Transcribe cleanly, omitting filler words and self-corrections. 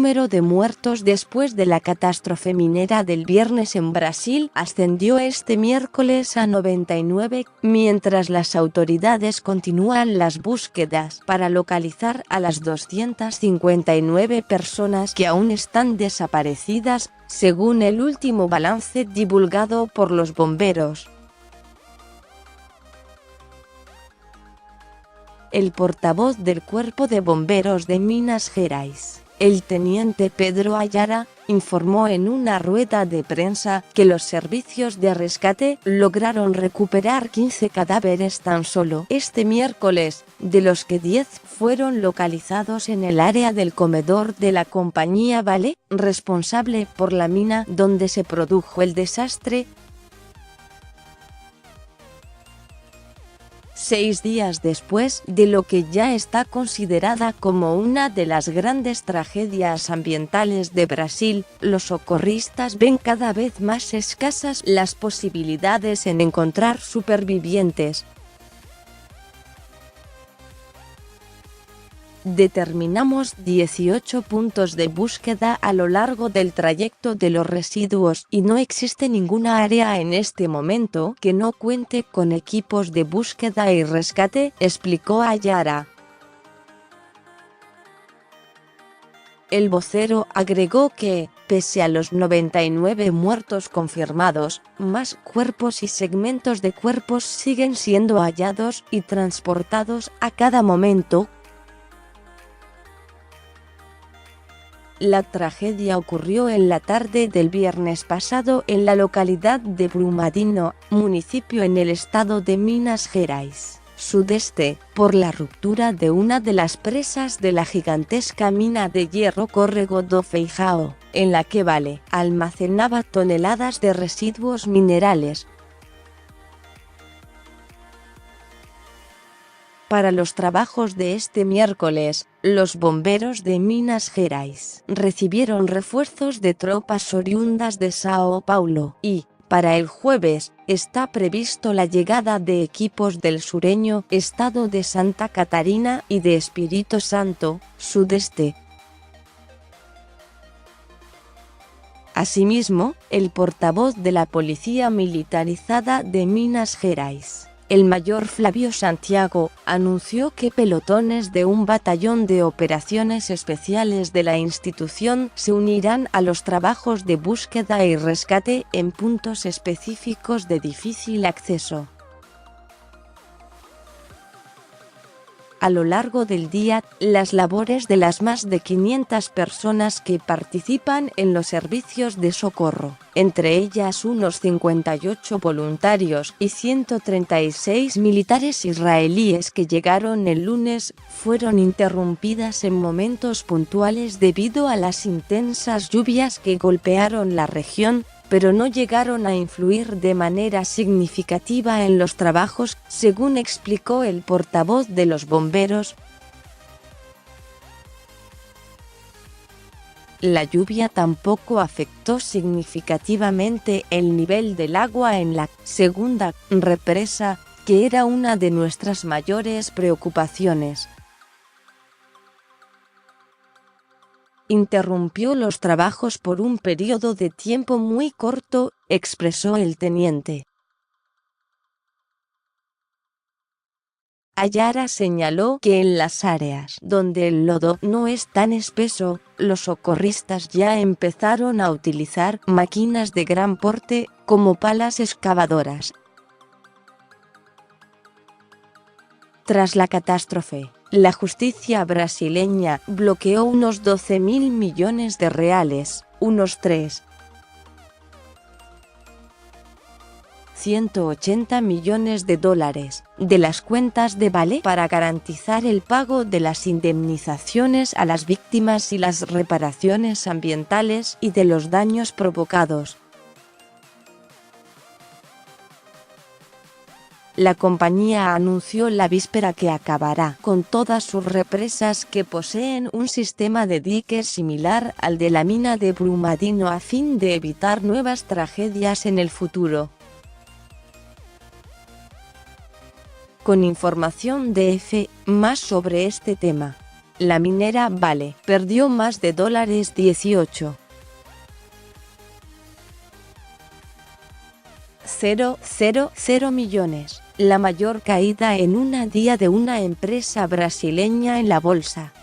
número de muertos después de la catástrofe minera del viernes en Brasil ascendió este miércoles a 99, mientras las autoridades continúan las búsquedas para localizar a las 259 personas que aún están desaparecidas, según el último balance divulgado por los bomberos. El portavoz del Cuerpo de Bomberos de Minas Gerais, el teniente Pedro Ayara, informó en una rueda de prensa que los servicios de rescate lograron recuperar 15 cadáveres tan solo este miércoles, de los que 10 fueron localizados en el área del comedor de la compañía Vale, responsable por la mina donde se produjo el desastre. 6 días después de lo que ya está considerada como una de las grandes tragedias ambientales de Brasil, los socorristas ven cada vez más escasas las posibilidades en encontrar supervivientes. Determinamos 18 puntos de búsqueda a lo largo del trayecto de los residuos y no existe ninguna área en este momento que no cuente con equipos de búsqueda y rescate, explicó Ayara. El vocero agregó que, pese a los 99 muertos confirmados, más cuerpos y segmentos de cuerpos siguen siendo hallados y transportados a cada momento. La tragedia ocurrió en la tarde del viernes pasado en la localidad de Brumadinho, municipio en el estado de Minas Gerais, sudeste, por la ruptura de una de las presas de la gigantesca mina de hierro Córrego do Feijão, en la que Vale almacenaba toneladas de residuos minerales. Para los trabajos de este miércoles, los bomberos de Minas Gerais recibieron refuerzos de tropas oriundas de Sao Paulo y, para el jueves, está previsto la llegada de equipos del sureño estado de Santa Catarina y de Espírito Santo, sudeste. Asimismo, el portavoz de la Policía Militarizada de Minas Gerais, el mayor Flavio Santiago, anunció que pelotones de un batallón de operaciones especiales de la institución se unirán a los trabajos de búsqueda y rescate en puntos específicos de difícil acceso. A lo largo del día, las labores de las más de 500 personas que participan en los servicios de socorro, entre ellas unos 58 voluntarios y 136 militares israelíes que llegaron el lunes, fueron interrumpidas en momentos puntuales debido a las intensas lluvias que golpearon la región, pero no llegaron a influir de manera significativa en los trabajos, según explicó el portavoz de los bomberos. La lluvia tampoco afectó significativamente el nivel del agua en la segunda represa, que era una de nuestras mayores preocupaciones. Interrumpió los trabajos por un periodo de tiempo muy corto, expresó el teniente. Ayara señaló que en las áreas donde el lodo no es tan espeso, los socorristas ya empezaron a utilizar máquinas de gran porte, como palas excavadoras. Tras la catástrofe, la justicia brasileña bloqueó unos 12.000 millones de reales, unos 3,180 millones de dólares, de las cuentas de Vale para garantizar el pago de las indemnizaciones a las víctimas y las reparaciones ambientales y de los daños provocados. La compañía anunció la víspera que acabará con todas sus represas que poseen un sistema de diques similar al de la mina de Brumadinho a fin de evitar nuevas tragedias en el futuro. Con información de EFE, más sobre este tema. La minera Vale perdió más de $18,000 millones, la mayor caída en un día de una empresa brasileña en la bolsa.